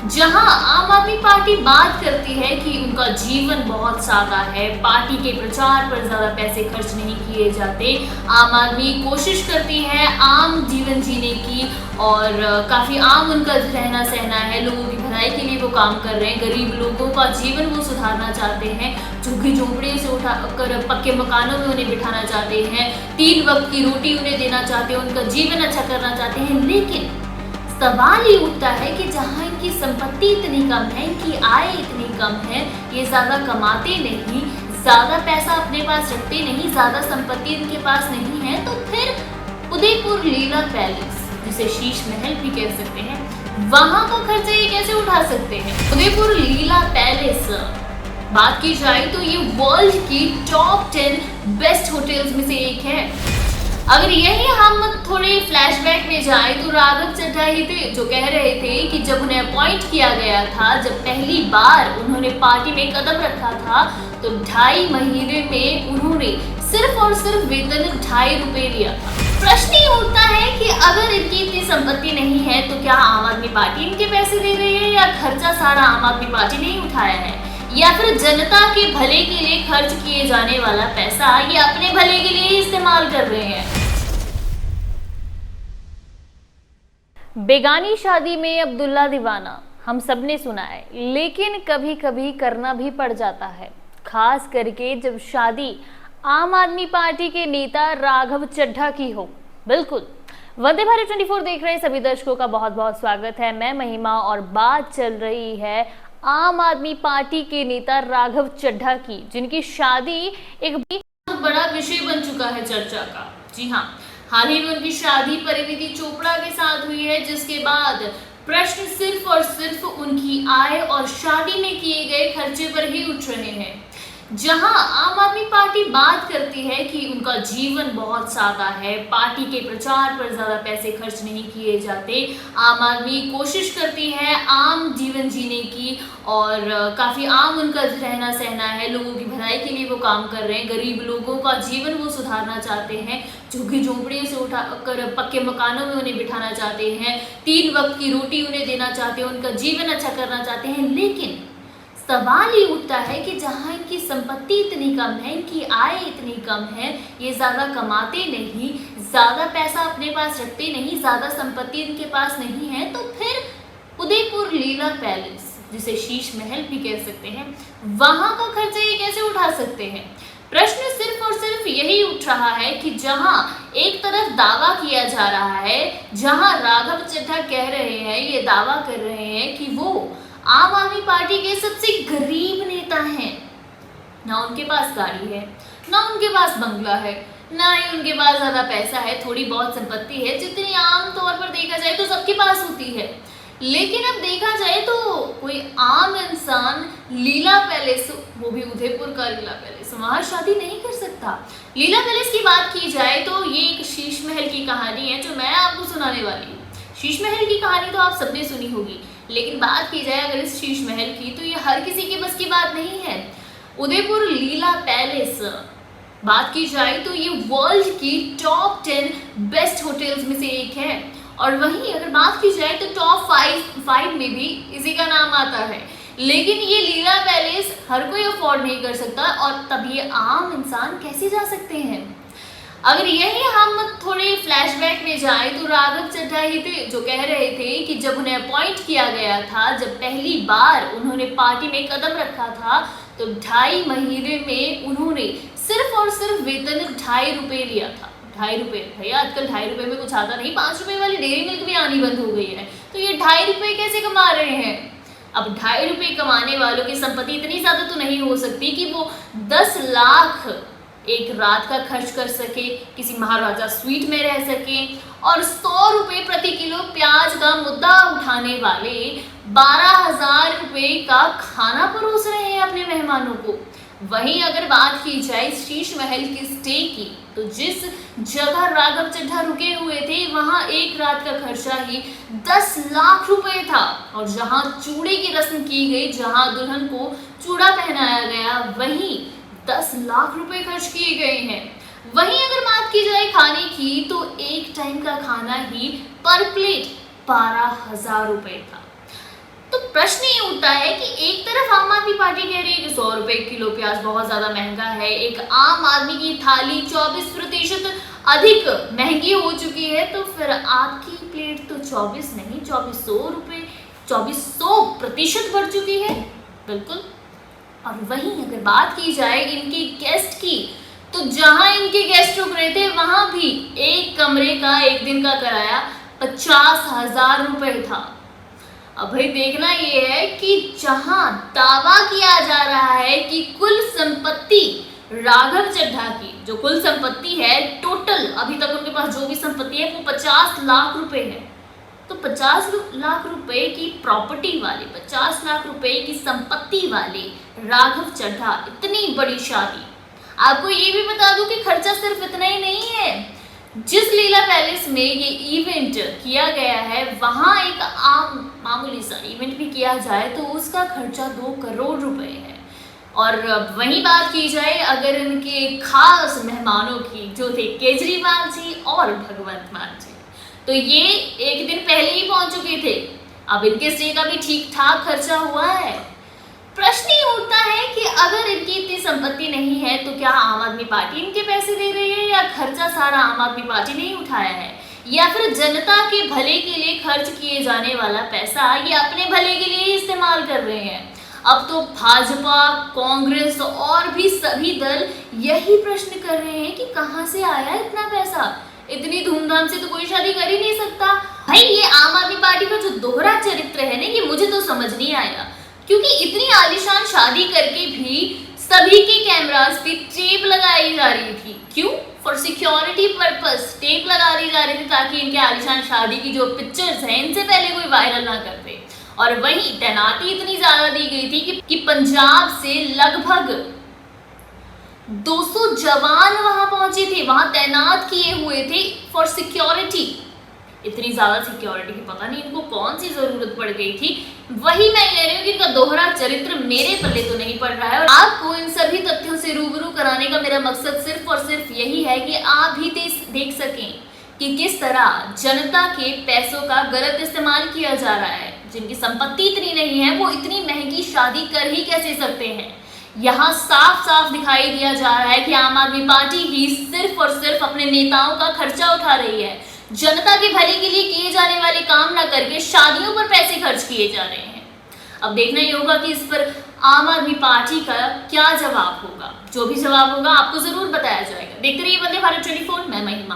जहां आम आदमी पार्टी बात करती है कि उनका जीवन बहुत सादा है, पार्टी के प्रचार पर ज्यादा पैसे खर्च नहीं किए जाते, आम आदमी कोशिश करती है आम जीवन जीने की और काफी आम उनका रहना सहना है, लोगों की भलाई के लिए वो काम कर रहे हैं, गरीब लोगों का जीवन वो सुधारना चाहते हैं, झुग्गी झोंपड़ियों से उठाकर पक्के मकानों में उन्हें बिठाना चाहते हैं, 3 वक्त की रोटी उन्हें देना चाहते हैं, उनका जीवन अच्छा करना चाहते हैं। लेकिन सवाल ये उठता है कि जहाँ इनकी संपत्ति इतनी कम है, इनकी आय इतनी कम है, ये ज्यादा कमाते नहीं, ज्यादा पैसा अपने पास रखते नहीं, ज्यादा संपत्ति इनके पास नहीं है, तो फिर उदयपुर लीला पैलेस, जिसे शीश महल भी कह सकते हैं, वहां का खर्चा ये कैसे उठा सकते हैं? उदयपुर लीला पैलेस बात की जाए तो ये वर्ल्ड की टॉप 10 बेस्ट होटल्स में से एक है। अगर यही हम थोड़े फ्लैशबैक में जाए तो राघव चड्ढा ही थे जो कह रहे थे कि जब उन्हें अपॉइंट किया गया था, जब पहली बार उन्होंने पार्टी में कदम रखा था, तो 2.5 महीने में उन्होंने सिर्फ और सिर्फ वेतन 2.5 रुपए लिया था। प्रश्न ये उठता है कि अगर इनकी इतनी संपत्ति नहीं है तो क्या आम आदमी पार्टी इनके पैसे दे रही है, या खर्चा सारा आम आदमी पार्टी ने ही उठाया है, या फिर जनता के भले के लिए खर्च किए जाने वाला पैसा ये अपने भले के लिए इस्तेमाल कर रहे हैं। बेगानी शादी में अब्दुल्ला दीवाना हम सब ने सुना है, लेकिन कभी कभी करना भी पड़ जाता है, खास करके जब शादी आम आदमी पार्टी के नेता राघव चड्ढा की हो। बिल्कुल, वंदे भारत 24 देख रहे सभी दर्शकों का बहुत बहुत स्वागत है। मैं महिमा और बात चल रही है आम आदमी पार्टी के नेता राघव चड्ढा की, जिनकी शादी एक बहुत बड़ा विषय बन चुका है चर्चा का। जी हाँ, हाल ही में उनकी शादी परिणीति चोपड़ा के साथ हुई है, जिसके बाद प्रश्न सिर्फ और सिर्फ उनकी आय और शादी में किए गए खर्चे पर ही उठ रहे हैं। जहां आम आदमी पार्टी बात करती है कि उनका जीवन बहुत सादा है, पार्टी के प्रचार पर ज्यादा पैसे खर्च नहीं किए जाते, आम आदमी कोशिश करती है आम जीवन जीने की और काफी आम उनका रहना सहना है, लोगों की भलाई के लिए वो काम कर रहे हैं, गरीब लोगों का जीवन वो सुधारना चाहते हैं, झुग्गी झोंपड़ियों से उठाकर पक्के मकानों में उन्हें बिठाना चाहते हैं, 3 वक्त की रोटी उन्हें देना चाहते हैं, उनका जीवन अच्छा करना चाहते हैं। लेकिन सवाल ये उठता है कि जहाँ इनकी संपत्ति इतनी कम है, इनकी आय इतनी कम है, ये ज्यादा कमाते नहीं, ज्यादा पैसा अपने पास रखते नहीं, ज्यादा संपत्ति इनके पास नहीं है, तो फिर उदयपुर लीला पैलेस, जिसे शीश महल भी कह सकते हैं, वहां का खर्चा ये कैसे उठा सकते हैं? प्रश्न सिर्फ और सिर्फ यही उठ रहा है कि जहां एक तरफ दावा किया जा रहा है, जहां राघव चड्ढा कह रहे हैं, ये दावा कर रहे हैं कि वो आम आदमी पार्टी के सबसे गरीब नेता हैं, ना उनके पास गाड़ी है, ना उनके पास बंगला है, ना ही उनके पास ज्यादा पैसा है, थोड़ी बहुत संपत्ति है जितनी आम तौर पर देखा जाए तो सबके पास होती है। लेकिन अब देखा जाए तो कोई आम इंसान लीला पैलेस, वो भी उदयपुर का लीला पैलेस, वहां शादी नहीं कर सकता। लीला पैलेस की बात की जाए तो ये एक शीश महल की कहानी है जो मैं आपको सुनाने वाली हूँ। शीश महल की कहानी तो आप सबने सुनी होगी, लेकिन बात की जाए अगर इस शीश महल की तो ये हर किसी के बस की बात नहीं है। उदयपुर लीला पैलेस बात की जाए तो ये वर्ल्ड की टॉप 10 बेस्ट होटल्स में से एक है, और वहीं अगर बात की जाए तो टॉप 5 में भी इसी का नाम आता है। लेकिन ये लीला पैलेस हर कोई अफोर्ड नहीं कर सकता, और तब ये आम इंसान कैसे जा सकते हैं? अगर यही हम थोड़े फ्लैशबैक में जाए तो राघव चड्ढा ही थे जो कह रहे थे कि जब उन्हें अपॉइंट किया गया था, जब पहली बार उन्होंने पार्टी में कदम रखा था, तो 2.5 महीने में उन्होंने सिर्फ और सिर्फ वेतन 2.5 रुपए लिया था। 2.5 रुपए भैया, आजकल 2.5 रुपए में कुछ आता नहीं, 5 रुपए वाली डेयरी मिल्क भी आनी बंद हो गई है, तो ये 2.5 रुपए कैसे कमा रहे हैं? अब 2.5 रुपए कमाने वालों की संपत्ति इतनी ज्यादा तो नहीं हो सकती कि वो 10 लाख एक रात का खर्च कर सके, किसी महाराजा स्वीट में रह सके, और 100 रुपए प्रति किलो प्याज का मुद्दा उठाने वाले 12,000 रुपए का खाना परोस रहे हैं अपने मेहमानों को। वहीं अगर बात की जाए शीश महल की स्टे की, तो जिस जगह राघव चड्ढा रुके हुए थे वहां एक रात का खर्चा ही 10 लाख रुपए था, और जहां चूड़े की रस्म की गई, जहां दुल्हन को चूड़ा पहनाया गया, वहीं 10 लाख रुपए खर्च किए गए हैं। वहीं अगर बात की जाए खाने की तो एक टाइम का खाना ही पर प्लेट 12,000 रुपए था। तो प्रश्न ये उठता है कि एक तरफ आम आदमी पार्टी कह रही है कि 100 रुपए किलो प्याज बहुत ज्यादा महंगा है, एक आम आदमी की थाली 24% अधिक महंगी हो चुकी है, तो फिर आपकी प्लेट तो 24 नहीं 2400% बढ़ चुकी है। बिल्कुल। और वहीं अगर बात की जाए इनके गेस्ट की, तो जहां इनके गेस्ट रुक रहे थे वहां भी एक कमरे का एक दिन का किराया 50,000 रुपए था। अब भाई देखना ये है कि जहां दावा किया जा रहा है कि कुल संपत्ति राघव चड्ढा की, जो कुल संपत्ति है टोटल अभी तक उनके पास जो भी संपत्ति है वो 50 लाख रुपए है, तो 50 लाख रुपए की प्रॉपर्टी वाले, 50 लाख रुपए की संपत्ति वाले राघव चड्ढा, इतनी बड़ी शादी। आपको ये भी बता दूं कि खर्चा सिर्फ इतना ही नहीं है। जिस लीला पैलेस में ये इवेंट किया गया है वहां एक मामूली सा इवेंट भी किया जाए तो उसका खर्चा 2 करोड़ रुपए है। और वहीं बात की जाए अगर इनके खास मेहमानों की, जो थे केजरीवाल जी और भगवंत मान जी, तो ये एक दिन पहले ही पहुंच चुके थे। अब इनके स्टे का भी ठीक ठाक खर्चा हुआ है। प्रश्न ये उठता है कि अगर इनकी इतनी संपत्ति नहीं है तो क्या आम आदमी पार्टी इनके पैसे दे रही है, या खर्चा सारा आम आदमी पार्टी ने ही उठाया है, या फिर जनता के भले के लिए खर्च किए जाने वाला पैसा ये अपने भले के लिए ही इस्तेमाल कर रहे हैं। अब तो भाजपा, कांग्रेस और भी सभी दल यही प्रश्न कर रहे हैं कि कहां से आया इतना पैसा, इतनी धूमधाम से तो कोई शादी कर ही नहीं सकता। भाई ये आम आदमी पार्टी का जो दोहरा चरित्र है ना, ये मुझे तो समझ नहीं आया, क्योंकि इतनी आलीशान शादी करके भी सभी के कैमरास पे टेप लगाई जा रही थी। क्यों? फॉर सिक्योरिटी पर्पस टेप लगा दी जा रही थी ताकि इनके आलीशान शादी की जो पिक्चर्स हैं इनसे पहले कोई वायरल ना कर दे। और वहीं तैनाती इतनी ज्यादा दी गई थी कि पंजाब से लगभग 200 जवान वहां पहुंचे थे, वहां तैनात किए हुए थे फॉर सिक्योरिटी। इतनी ज्यादा सिक्योरिटी की पता नहीं इनको कौन सी जरूरत पड़ गई थी। वही मैं कह रही हूँ कि इनका दोहरा चरित्र मेरे पल्ले तो नहीं पड़ रहा है। और आपको इन सभी तथ्यों से रूबरू कराने का मेरा मकसद सिर्फ और सिर्फ यही है कि आप भी देख सकें कि किस तरह जनता के पैसों का गलत इस्तेमाल किया जा रहा है। जिनकी संपत्ति इतनी नहीं है वो इतनी महंगी शादी कर ही कैसे सकते हैं। यहाँ साफ साफ दिखाई दिया जा रहा है कि आम आदमी पार्टी ही सिर्फ और सिर्फ अपने नेताओं का खर्चा उठा रही है। जनता के भले के लिए किए जाने वाले काम ना करके शादियों पर पैसे खर्च किए जा रहे हैं। अब देखना ही होगा कि इस पर आम आदमी पार्टी का क्या जवाब होगा। जो भी जवाब होगा आपको जरूर बताया जाएगा। देखते रहिए वंदे भारत 24। मैं महिमा।